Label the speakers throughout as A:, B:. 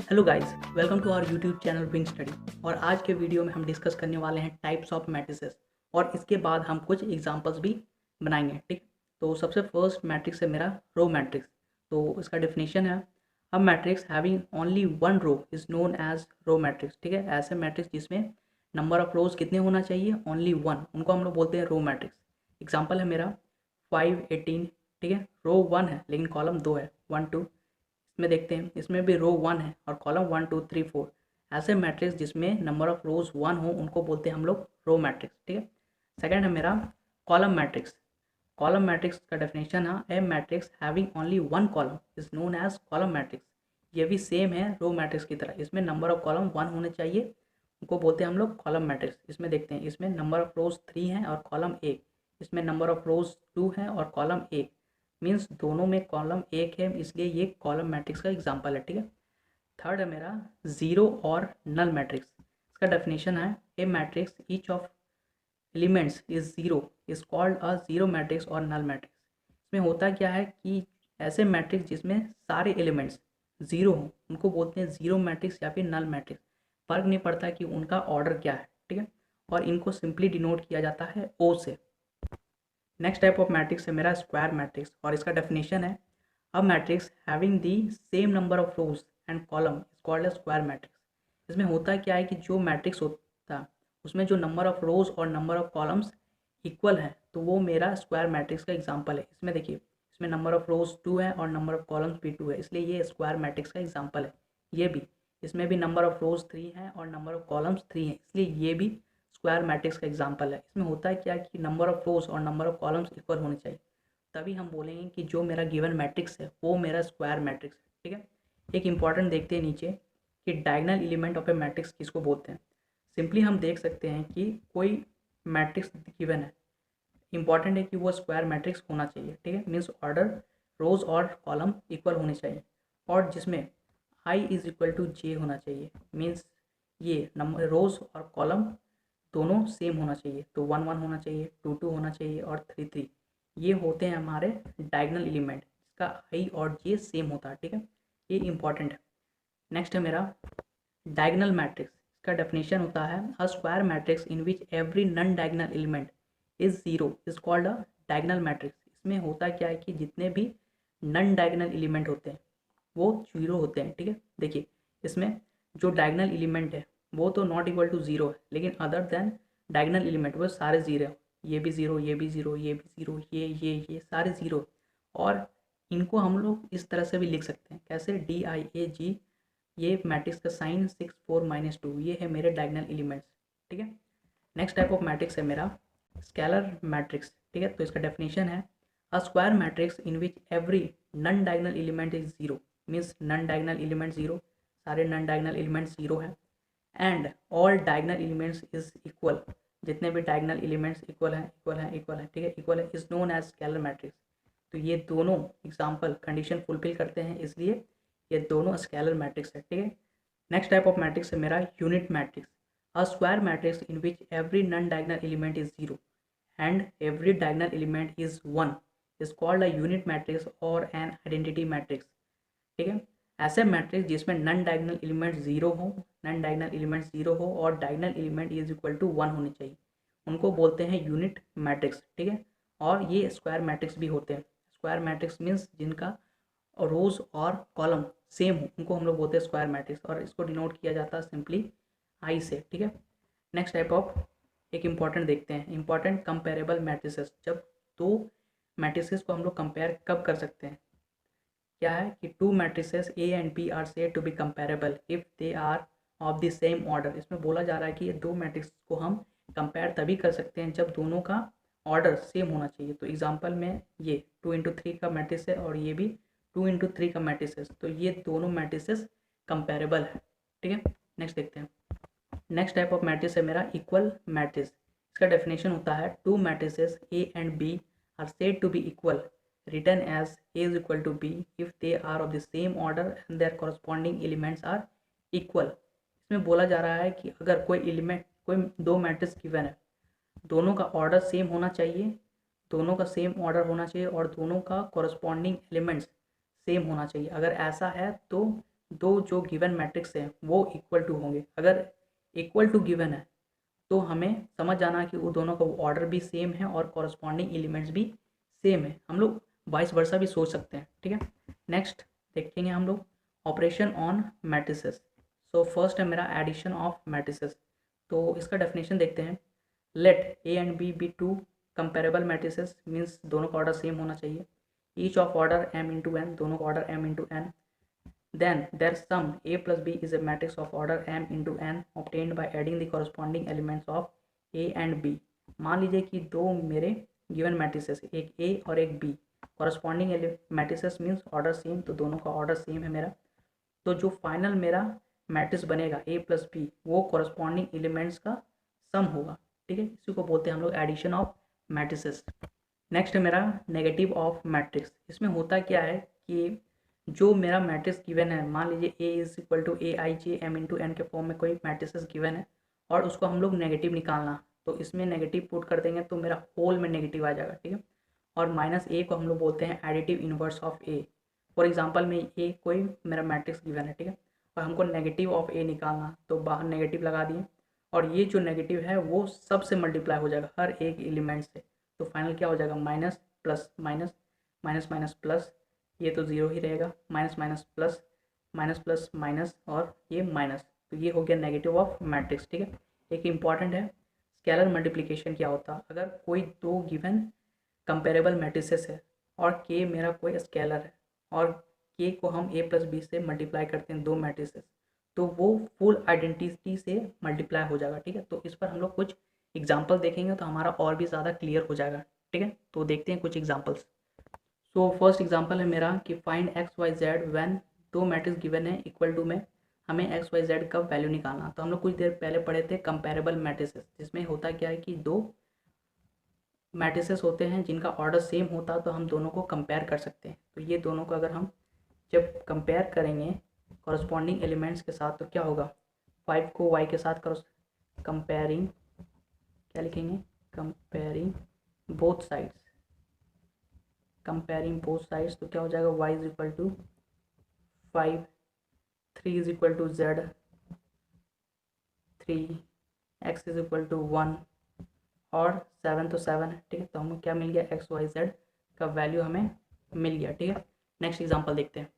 A: Hello guys, welcome to our YouTube channel wing study. और आज के वीडियो में हम डिस्कस करने वाले हैं टाइप्स ऑफ मैट्रिसेस और इसके बाद हम कुछ एग्जांपल्स भी बनाएंगे। ठीक, तो सबसे फर्स्ट मैट्रिक्स है मेरा रो मैट्रिक्स। तो इसका डेफिनेशन है a matrix having only one row is known as row matrix. ठीक है, ऐसे मैट्रिक्स जिसमें नंबर ऑफ रोज कितने होना चाहिए, ओनली वन, उनको हम लोग बोलते हैं रो मैट्रिक्स। एग्जाम्पल है मेरा 5 18। ठीक है, रो वन है लेकिन कॉलम दो है, 1 2। इसमें देखते हैं, इसमें भी रो वन है और कॉलम 1 2 3 4। ऐसे मैट्रिक्स जिसमें नंबर ऑफ रोज वन हो उनको बोलते हैं हम लोग रो मैट्रिक्स। ठीक है, सेकंड है मेरा कॉलम मैट्रिक्स। कॉलम मैट्रिक्स का डेफिनेशन है a matrix having only one column is known as column matrix. ये भी सेम है रो मैट्रिक्स की तरह, इसमें नंबर ऑफ कॉलम वन होने चाहिए, उनको बोलते हैं हम लोग कॉलम मैट्रिक्स। इसमें देखते हैं, इसमें नंबर ऑफ रोज 3 है और कॉलम एक, इसमें नंबर ऑफ रोज 2 है और कॉलम एक, मीन्स दोनों में कॉलम एक है, इसलिए ये कॉलम मैट्रिक्स का एग्जाम्पल है। ठीक है, थर्ड है मेरा जीरो और नल मैट्रिक्स। इसका डेफिनेशन है a matrix each of elements is zero is called a zero matrix और नल मैट्रिक्स। इसमें होता क्या है कि ऐसे मैट्रिक्स जिसमें सारे एलिमेंट्स जीरो हों उनको बोलते हैं जीरो मैट्रिक्स या फिर नल मैट्रिक्स। फर्क नहीं पड़ता कि उनका ऑर्डर क्या है। ठीक है, और इनको सिंपली डिनोट किया जाता है ओ से। नेक्स्ट टाइप ऑफ मैट्रिक्स है मेरा स्क्वायर मैट्रिक्स और इसका डेफिनेशन है a matrix having the same number of rose and column is called a square matrix. इसमें होता क्या है कि जो मैट्रिक्स होता है उसमें जो नंबर ऑफ रोज और नंबर ऑफ कॉलम्स इक्वल है तो वो मेरा स्क्वायर मैट्रिक्स का एग्जाम्पल है। इसमें देखिए, इसमें नंबर ऑफ रोज 2 है और नंबर ऑफ कॉलम्स भी 2 है, इसलिए ये स्क्वायर मैट्रिक्स का एग्जाम्पल है। ये भी, इसमें भी नंबर ऑफ रोज 3 है और नंबर ऑफ कॉलम्स 3 है, इसलिए ये भी स्क्वायर मैट्रिक्स का एग्जाम्पल है। इसमें होता है क्या कि नंबर ऑफ रोज और नंबर ऑफ कॉलम्स इक्वल होने चाहिए, तभी हम बोलेंगे कि जो मेरा गिवन मैट्रिक्स है वो मेरा स्क्वायर मैट्रिक्स है। ठीक है, एक इंपॉर्टेंट देखते हैं नीचे कि diagonal element of A matrix किसको बोलते हैं। सिंपली हम देख सकते हैं कि कोई मैट्रिक्स गिवन है, इंपॉर्टेंट है कि वो स्क्वायर मैट्रिक्स होना चाहिए। ठीक है, मीन्स ऑर्डर रोज और कॉलम इक्वल होने चाहिए और जिसमें आई इज इक्वल टू जे होना चाहिए, मीन्स ये नंबर रोज और कॉलम दोनों सेम होना चाहिए। तो 1 1 होना चाहिए, 2 2 होना चाहिए और 3 3। ये होते हैं हमारे डायगोनल एलिमेंट जिसका आई और जे सेम होता है। ठीक है, ये इंपॉर्टेंट है। नेक्स्ट है मेरा डायगोनल मैट्रिक्स। इसका डेफिनेशन होता है a square matrix in which every non diagonal element is zero is called a diagonal matrix. इसमें होता क्या है कि जितने भी नॉन डायगोनल एलिमेंट होते हैं वो जीरो होते हैं। ठीक है, देखिए, इसमें जो डायगोनल एलिमेंट है वो तो नॉट इक्वल टू जीरो है, लेकिन अदर देन डायगोनल एलिमेंट वो सारे जीरो है। ये भी ज़ीरो, ये भी ज़ीरो, ये भी ज़ीरो, ये सारे ज़ीरो। और इनको हम लोग इस तरह से भी लिख सकते हैं, कैसे, DIAG। ये मैट्रिक्स का साइन 6 4 - 2, ये है मेरे डायगोनल एलिमेंट्स। ठीक है, नेक्स्ट टाइप ऑफ मैट्रिक्स है मेरा स्केलर मैट्रिक्स। ठीक है, तो इसका डेफिनेशन है a square matrix in which every non diagonal element is zero, means non diagonal element zero, सारे नॉन डायगोनल एलिमेंट्स जीरो है, and all diagonal elements is equal, जितने भी डायगोनल एलिमेंट्स इक्वल हैं, इक्वल हैं, equal हैं। ठीक है, equal है, is known as scalar matrix. तो ये दोनों एग्जाम्पल कंडीशन फुलफिल करते हैं, इसलिए ये दोनों स्केलर मैट्रिक्स है। ठीक है, नेक्स्ट टाइप ऑफ मैट्रिक्स है मेरा unit matrix. A square matrix in which every non diagonal element is zero and every diagonal element is one is called a unit matrix और एन आइडेंटिटी मैट्रिक्स। ठीक है, ऐसे matrix जिसमें non diagonal element zero हो, non diagonal element zero हो और diagonal element is equal to one होने चाहिए, उनको बोलते हैं यूनिट मैट्रिक्स। ठीक है, और ये स्क्वायर मैट्रिक्स भी होते हैं। स्क्वायर मैट्रिक्स मीन्स जिनका रोज और कॉलम सेम हो उनको हम लोग बोलते हैं स्क्वायर मैट्रिक्स, और इसको डिनोट किया जाता है सिंपली आई से। ठीक है, नेक्स्ट टाइप ऑफ एक इंपॉर्टेंट देखते हैं, इंपॉर्टेंट कंपेरेबल मैट्रिसेस। जब दो मैट्रिसेस को हम लोग कंपेयर कब कर सकते हैं, क्या है कि two matrices A and B are said to be comparable if they are of the same order. इसमें बोला जा रहा है कि ये दो मैट्रिक्स को हम कंपेयर तभी कर सकते हैं जब दोनों का ऑर्डर सेम होना चाहिए। तो एग्जांपल में ये 2 × 3 का मैट्रिक्स है और ये भी 2 × 3 का मैट्रिक्स है, तो ये दोनों मैट्रिसेस कंपेरेबल है। ठीक है, नेक्स्ट देखते हैं। नेक्स्ट टाइप ऑफ मैट्रिक्स है मेरा इक्वल मैट्रिक्स। इसका डेफिनेशन होता है two matrices A and B are said to be equal written as A is equal to B if they are of the same order and their corresponding elements are equal। इसमें बोला जा रहा है कि अगर कोई एलिमेंट, कोई दो मैट्रिक्स गिवन है, दोनों का ऑर्डर सेम होना चाहिए, दोनों का सेम ऑर्डर होना चाहिए और दोनों का कॉरस्पॉन्डिंग एलिमेंट्स सेम होना चाहिए। अगर ऐसा है तो दो जो गिवन मैट्रिक्स है वो इक्वल टू होंगे। अगर इक्वल टू गिवन है तो हमें समझ जाना कि वो दोनों का ऑर्डर भी सेम है और कॉरस्पॉन्डिंग एलिमेंट्स भी सेम है। हम लोग वाइस वर्सा भी सोच सकते हैं, ठीक है। नेक्स्ट देखेंगे हम लोग operation on matrices. So first है मेरा एडिशन ऑफ मैट्रिसेस। तो इसका डेफिनेशन देखते हैं। Let A and B two comparable matrices, means दोनों का ऑर्डर सेम होना चाहिए। Each of order m into n, दोनों का order m into n. Then their sum a plus b is a matrix of order m into n obtained by adding the corresponding elements of a and b। मान लीजिए कि दो मेरे given matrices, एक a और एक b, corresponding matrices means order same, तो दोनों का ऑर्डर सेम है मेरा। तो जो फाइनल मेरा मैट्रिक्स बनेगा a प्लस बी वो कॉरस्पॉन्डिंग एलिमेंट्स का सम होगा, ठीक है। इसी को बोलते हैं हम लोग एडिशन ऑफ मैट्रिसेस। नेक्स्ट है मेरा नेगेटिव ऑफ मैट्रिक्स। इसमें होता क्या है कि जो मेरा मैट्रिक्स गिवन है, मान लीजिए A is equal to A I J M into N के फॉर्म में कोई मैट्रिसेस गिवन है और उसको हम लोग नेगेटिव निकालना, तो इसमें नेगेटिव पुट कर देंगे तो मेरा होल में नेगेटिव आ जाएगा, ठीक है। और माइनस ए को हम लोग बोलते हैं additive inverse of A. For example में ए कोई मेरा मैट्रिक्स गिवन है, ठीक है, और हमको नेगेटिव ऑफ ए निकालना, तो बाहर नेगेटिव लगा दिए और ये जो नेगेटिव है वो सबसे मल्टीप्लाई हो जाएगा हर एक एलिमेंट से। तो फाइनल क्या हो जाएगा, minus plus minus, minus minus plus, ये तो ज़ीरो ही रहेगा, minus minus plus, minus plus minus और ये माइनस, तो ये हो गया नेगेटिव ऑफ मैट्रिक्स, ठीक है। एक इम्पॉर्टेंट है स्केलर मल्टीप्लिकेशन क्या होता है। अगर कोई दो गिवन कंपेरेबल मैट्रिसेस है और के मेरा कोई स्केलर है और के को हम ए प्लस बी से मल्टीप्लाई करते हैं दो मैट्रिसेस, तो वो फुल आइडेंटिटी से मल्टीप्लाई हो जाएगा, ठीक है। तो इस पर हम लोग कुछ एग्जाम्पल देखेंगे तो हमारा और भी ज़्यादा क्लियर हो जाएगा, ठीक है। तो देखते हैं कुछ एग्जाम्पल्स। सो फर्स्ट एग्जांपल है मेरा कि find x y z when दो मैट्रिक्स गिवन है इक्वल टू में हमें एक्स वाई जेड का वैल्यू निकालना। तो हम लोग कुछ देर पहले पढ़े थे कंपेरेबल मैट्रिसेस, जिसमें होता क्या है कि दो मैट्रिसेस होते हैं जिनका ऑर्डर सेम होता है तो हम दोनों को कंपेयर कर सकते हैं। तो ये दोनों को अगर हम जब कंपेयर करेंगे कॉरस्पॉन्डिंग एलिमेंट्स के साथ तो क्या होगा, 5 को y के साथ कंपेयरिंग, क्या लिखेंगे, comparing both sides, comparing both sides, तो क्या हो जाएगा, y is equal to 5, 3 is equal to z 3, x is equal to 1 और 7 तो 7 है, ठीक है। तो हमें क्या मिल गया, एक्स वाई जेड का वैल्यू हमें मिल गया, ठीक है। नेक्स्ट एग्जांपल देखते हैं।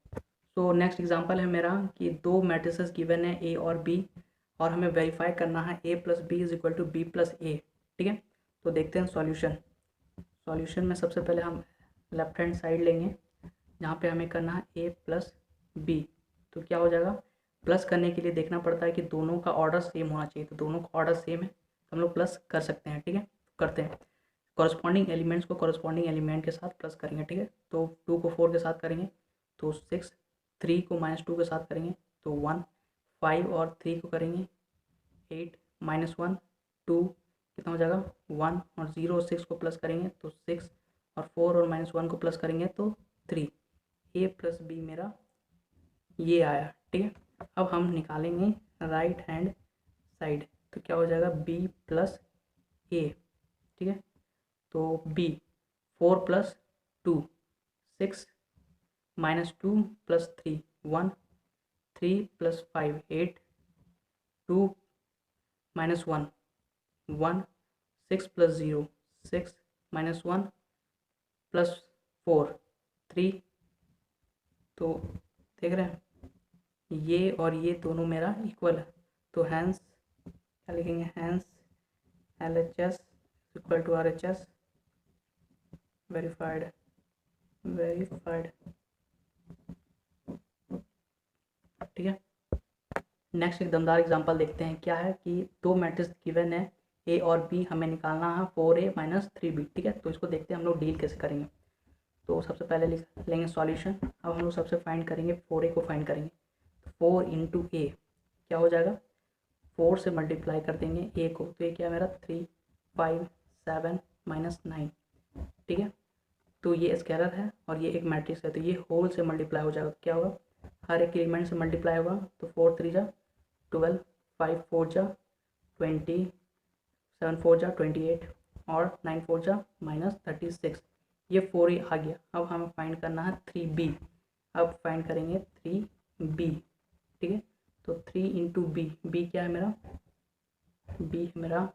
A: तो नेक्स्ट एग्जांपल है मेरा कि दो मैट्रिसेस गिवन है ए और बी और हमें वेरीफाई करना है A plus B is equal to B plus A, ठीक है। तो देखते हैं सॉल्यूशन। सॉल्यूशन में सबसे पहले हम लेफ्ट हैंड साइड लेंगे जहाँ पे हमें करना है ए प्लस बी। तो क्या हो जाएगा, प्लस करने के लिए देखना पड़ता है कि दोनों का ऑर्डर सेम होना चाहिए, तो दोनों का ऑर्डर सेम है तो हम लोग प्लस कर सकते हैं, ठीक है। करते हैं कॉरस्पॉन्डिंग एलिमेंट्स को कॉरस्पॉन्डिंग एलिमेंट के साथ प्लस करेंगे, ठीक है। तो 2 को 4 के साथ करेंगे तो 6, 3 को -2 के साथ करेंगे तो 1, 5 और 3 को करेंगे 8, -1 2, कितना हो जाएगा 1 और 0 और 6 को प्लस करेंगे तो 6 और 4 और -1 को प्लस करेंगे तो 3। ए प्लस बी मेरा ये आया, ठीक है। अब हम निकालेंगे राइट हैंड साइड, तो क्या हो जाएगा बी प्लस ए, ठीक है। तो B 4 plus 2 6, -2 plus 3 1, 3 plus 5 8, 2 -1 1, 6 plus 0 6, -1 plus 4 3। तो देख रहे हैं ये और ये दोनों मेरा इक्वल है, तो हैंस क्या लिखेंगे, hence LHS equal to RHS, verified verified, ठीक है। नेक्स्ट एक दमदार एग्जांपल देखते हैं। क्या है कि दो मैट्रिक्स गिवन है ए और बी, हमें निकालना है 4a - 3b, ठीक है। तो इसको देखते हैं हम लोग डील कैसे करेंगे। तो सबसे पहले लिख लेंगे सॉल्यूशन। अब हम लोग सबसे फाइंड करेंगे 4a को फाइंड करेंगे, तो 4 इंटू ए क्या हो जाएगा, 4 से मल्टीप्लाई कर देंगे ए को, तो ये क्या मेरा 3 5 7 -9, ठीक है। तो ये स्केलर है और ये एक मैट्रिक्स है तो ये होल से मल्टीप्लाई हो जाएगा, तो क्या होगा, हर एक एलिमेंट से मल्टीप्लाई होगा, तो 4 3 जा 12, 5 4 जा 20, 7 4 जा 28 और 9 4 जा -36, ये 4 ही आ गया। अब हमें फाइंड करना है 3b। अब फाइंड करेंगे 3b, ठीक है। तो 3 इंटू बी, बी क्या है मेरा, बी है मेरा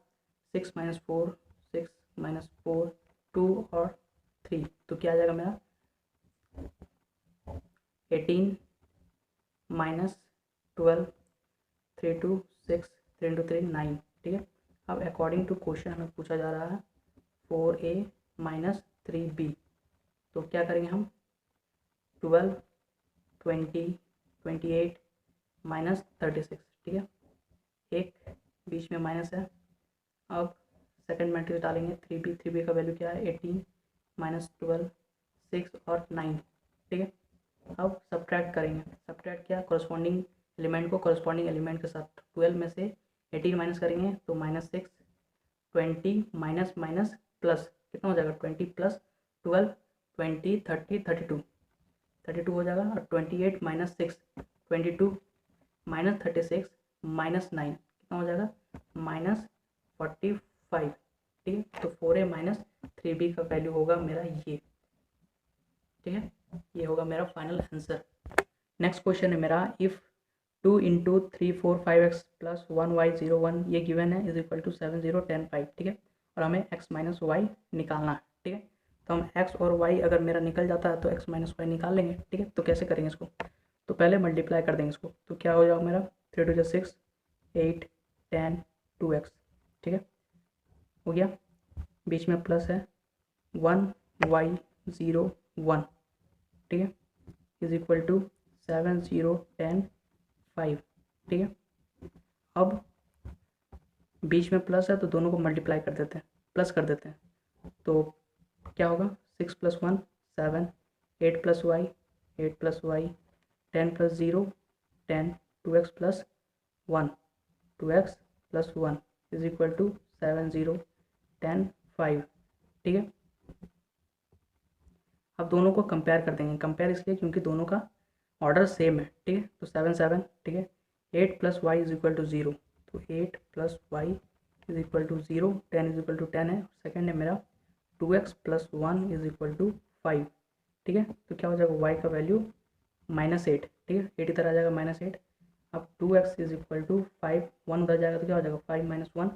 A: 6 माइनस 4, 6 माइनस 4, 2 और 3, तो क्या आ जाएगा मेरा 18 माइनस 12, 3 2 6, 3 2 3 9, ठीक है। अब अकॉर्डिंग टू क्वेश्चन हमें पूछा जा रहा है 4a माइनस 3b, तो क्या करेंगे हम 12, 20, 28 माइनस 36, ठीक है। एक बीच में माइनस है। अब सेकंड मैट्रिक्स डालेंगे 3b, 3b का वैल्यू क्या है 18 माइनस 12, 6 और 9, ठीक है। अब सब्ट्रैक्ट करेंगे, सब्ट्रैक्ट क्या, कॉरस्पॉन्डिंग एलिमेंट को कॉरस्पॉन्डिंग एलिमेंट के साथ 12 में से 18 माइनस करेंगे तो -6, 20 माइनस माइनस प्लस कितना हो जाएगा 20 प्लस 12, 20, 30, 32 हो जाएगा। और 28 माइनस 6, 22 माइनस 36 माइनस 9 कितना हो जाएगा -45, ठीक है। तो 4a माइनस 3b का वैल्यू होगा मेरा ये, ठीक है। ये होगा मेरा फाइनल आंसर। नेक्स्ट क्वेश्चन है मेरा, if 2 into 3 4 5x plus 1y 0 1 ये गिवन है इज इक्वल टू 7 0 10 5, ठीक है। और हमें x माइनस वाई निकालना है, ठीक है। तो हम x और y अगर मेरा निकल जाता है तो x माइनस वाई निकाल लेंगे, ठीक है। तो कैसे करेंगे इसको, तो पहले मल्टीप्लाई कर देंगे इसको, तो क्या हो जाएगा मेरा 3 2 6, 8 10 2x, ठीक है, हो गया। बीच में प्लस है 1y 0 1, ठीक है, इज इक्वल टू 7 0 10 5, ठीक है। अब बीच में प्लस है तो दोनों को मल्टीप्लाई कर देते हैं, प्लस कर देते हैं, तो क्या होगा 6 plus 1 7, 8 plus y 8 plus y, 10 plus 0 10, 2x plus 1 2x plus 1 is equal to 7 0 10 5, ठीक है। अब दोनों को कंपेयर कर देंगे, कंपेयर इसलिए क्योंकि दोनों का ऑर्डर सेम है, ठीक है। तो 7 7, ठीक है, 8 plus y is equal to 0, तो 8 plus y is equal to 0, 10 is equal to 10 है। सेकेंड है मेरा 2x plus 1 is equal to 5, ठीक है। तो क्या हो जाएगा y का वैल्यू -8, ठीक है, 8 इधर आ जाएगा -8। अब 2x इज इक्वल टू 5, 1 उधर जाएगा तो क्या हो जाएगा 5 minus 1,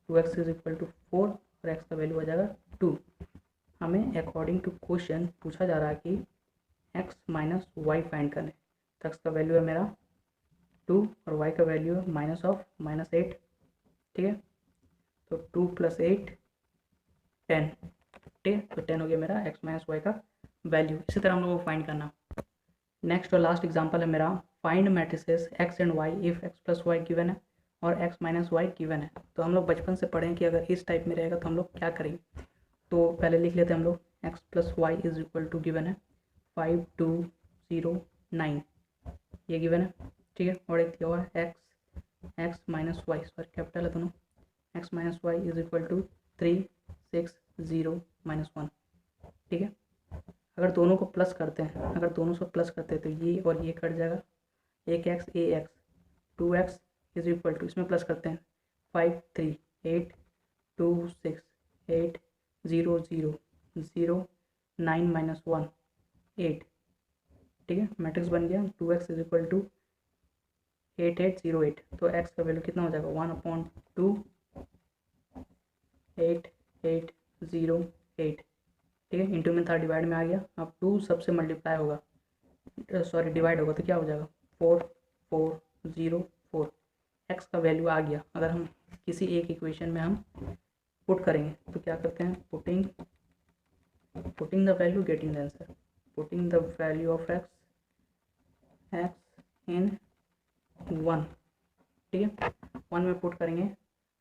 A: 2x is equal to 4 और x का वैल्यू आ जाएगा 2। हमें अकॉर्डिंग टू क्वेश्चन पूछा जा रहा है कि x माइनस वाई फाइंड करने, तो x का वैल्यू है मेरा 2 और y का वैल्यू है -8, ठीक है। तो 2 प्लस 8 10, ठीक है, तो 10 हो गया मेरा x माइनस वाई का वैल्यू। इसी तरह हम लोग को फाइंड करना। नेक्स्ट और लास्ट एग्जांपल है मेरा, find matrices x and y if x plus y given है और x माइनस वाई गिवन है। तो हम लोग बचपन से पढ़े कि अगर इस टाइप में रहेगा तो हम लोग क्या करेंगे, तो पहले लिख लेते हैं हम लोग x plus y is equal to given है 5 2 0 9, ये गिवन है, ठीक है। और एक दिया हुआ है x minus y, sorry capital है दोनों, x minus y is equal to 3 6 0 -1, ठीक है। अगर दोनों को प्लस करते हैं, अगर दोनों से प्लस करते हैं तो ये और ये कट जाएगा, एक x a x, 2x is equal to इसमें प्लस करते हैं 5 3 8 2 6 8 0 0 0 9 -1 8, ठीक है। मैट्रिक्स बन गया 2x इज इक्वल टू 8 8 0 8, तो x का वैल्यू कितना हो जाएगा 1/2 8 8 0 8, ठीक है। इंटू में था, डिवाइड में आ गया। अब 2 सबसे मल्टीप्लाई होगा, सॉरी डिवाइड होगा तो क्या हो जाएगा 4 4 0 4, x का वैल्यू आ गया। अगर हम किसी एक इक्वेशन में हम पुट करेंगे तो क्या करते हैं, putting the value getting the answer, putting the value of x इन 1, ठीक है। 1 में पुट करेंगे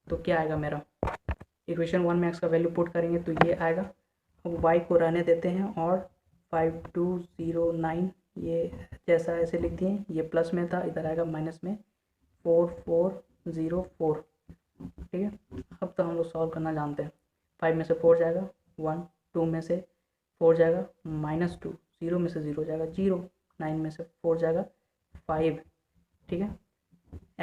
A: तो क्या आएगा मेरा, इक्वेशन 1 में x का वैल्यू पुट करेंगे तो ये आएगा। अब y को रहने देते हैं और 5 2 0 9 ये जैसा ऐसे लिख दिए, ये प्लस में था इधर आएगा माइनस में 4 4 0 4, ठीक है। अब तो हम लोग सॉल्व करना जानते हैं, 5 में से 4 जाएगा 1, 2 में से 4 जाएगा -2, 0 में से 0 जाएगा 0, 9 में से 4 जाएगा 5, ठीक है।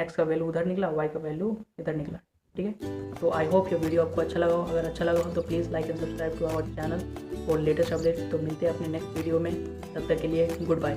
A: x का वैल्यू उधर निकला, y का वैल्यू इधर निकला, ठीक है। तो आई होप ये वीडियो आपको अच्छा लगा हो। अगर अच्छा लगा हो तो please like and subscribe to our channel और लेटेस्ट अपडेट। तो मिलते हैं अपने नेक्स्ट वीडियो में, तब तक के लिए गुड बाय।